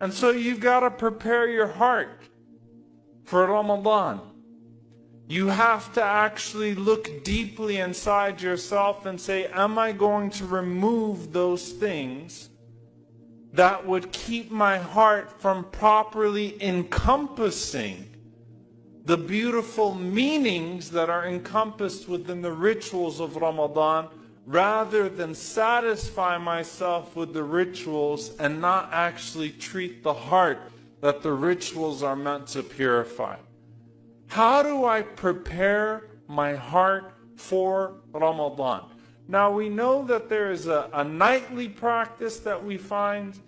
And so you've got to prepare your heart for Ramadan. You have to actually look deeply inside yourself and say, am I going to remove those things that would keep my heart from properly encompassing the beautiful meanings that are encompassed within the rituals of Ramadan, rather than satisfy myself with the rituals and not actually treat the heart that the rituals are meant to purify. How do I prepare my heart for Ramadan? Now we know that there is a nightly practice that we find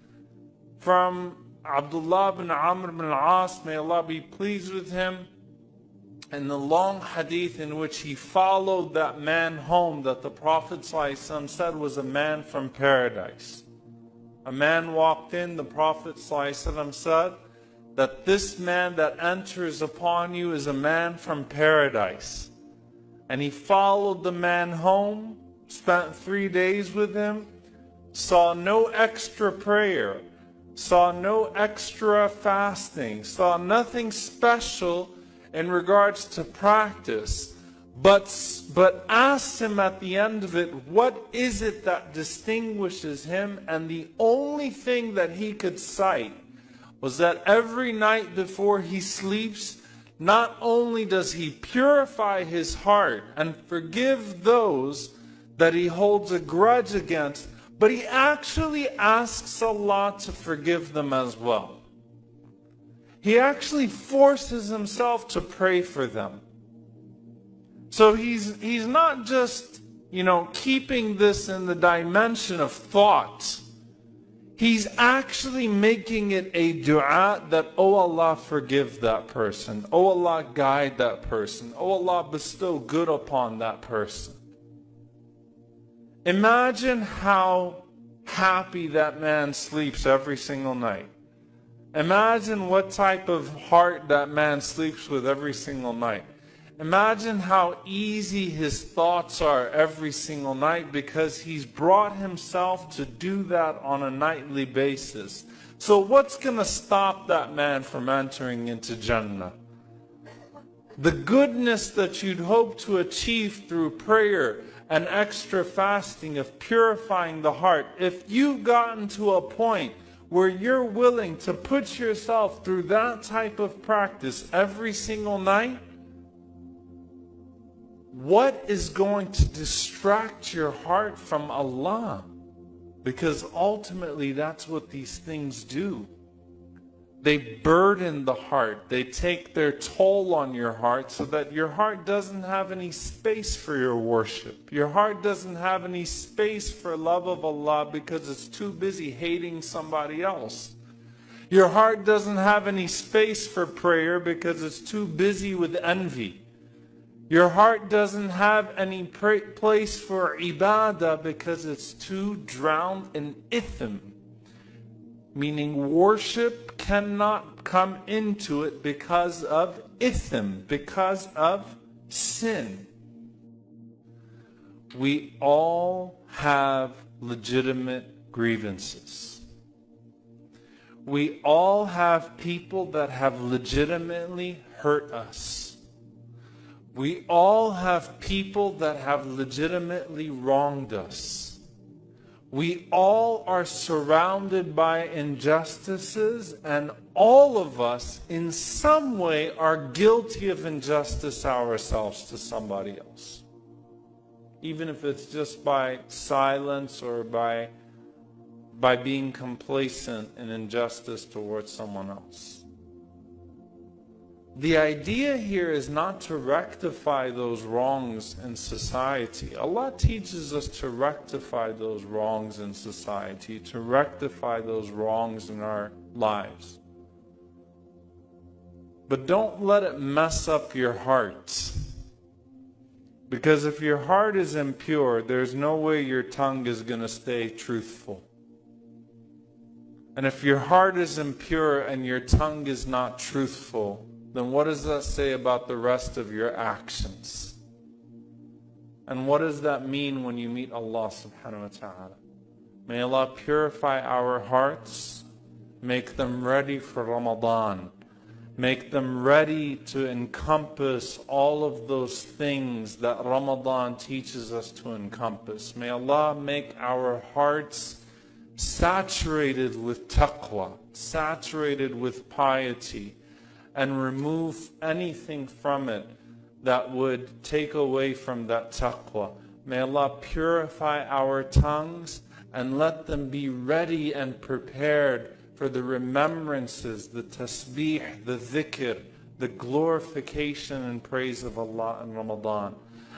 from Abdullah bin Amr bin al-As, may Allah be pleased with him, in the long hadith in which he followed that man home that the Prophet ﷺ said was a man from paradise. A man walked in, the Prophet ﷺ said that this man that enters upon you is a man from paradise. And he followed the man home, spent 3 days with him, saw no extra prayer, saw no extra fasting, saw nothing special in regards to practice, but asked him at the end of it, what is it that distinguishes him? And the only thing that he could cite was that every night before he sleeps, not only does he purify his heart and forgive those that he holds a grudge against, but he actually asks Allah to forgive them as well. He actually forces himself to pray for them. So he's not just, keeping this in the dimension of thought. He's actually making it a dua that, oh Allah, forgive that person. Oh Allah, guide that person. Oh Allah, bestow good upon that person. Imagine how happy that man sleeps every single night. Imagine what type of heart that man sleeps with every single night. Imagine how easy his thoughts are every single night, because he's brought himself to do that on a nightly basis. So what's going to stop that man from entering into Jannah? The goodness that you'd hope to achieve through prayer and extra fasting of purifying the heart. If you've gotten to a point where you're willing to put yourself through that type of practice every single night, what is going to distract your heart from Allah? Because ultimately that's what these things do. They burden the heart. They take their toll on your heart so that your heart doesn't have any space for your worship. Your heart doesn't have any space for love of Allah because it's too busy hating somebody else. Your heart doesn't have any space for prayer because it's too busy with envy. Your heart doesn't have any place for ibadah because it's too drowned in ithim. Meaning worship cannot come into it because of ithim, because of sin. We all have legitimate grievances. We all have people that have legitimately hurt us. We all have people that have legitimately wronged us. We all are surrounded by injustices, and all of us in some way are guilty of injustice ourselves to somebody else. Even if it's just by silence or by being complacent in injustice towards someone else. The idea here is not to rectify those wrongs in society. Allah teaches us to rectify those wrongs in society, to rectify those wrongs in our lives. But don't let it mess up your heart. Because if your heart is impure, there's no way your tongue is going to stay truthful. And if your heart is impure and your tongue is not truthful, then what does that say about the rest of your actions? And what does that mean when you meet Allah subhanahu wa ta'ala? May Allah purify our hearts. Make them ready for Ramadan. Make them ready to encompass all of those things that Ramadan teaches us to encompass. May Allah make our hearts saturated with taqwa, saturated with piety, and remove anything from it that would take away from that taqwa. May Allah purify our tongues and let them be ready and prepared for the remembrances, the tasbih, the dhikr, the glorification and praise of Allah in Ramadan.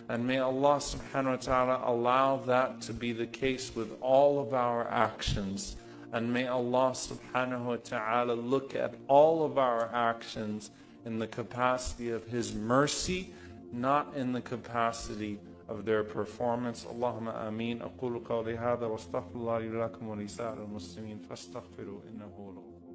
And may Allah subhanahu wa ta'ala allow that to be the case with all of our actions. And may Allah subhanahu wa ta'ala look at all of our actions in the capacity of His mercy, not in the capacity of their performance. Allahumma ameen. أقول قولي هذا واستغفر الله لي ولكم ولسائر المسلمين فاستغفروا إنه هو الغفور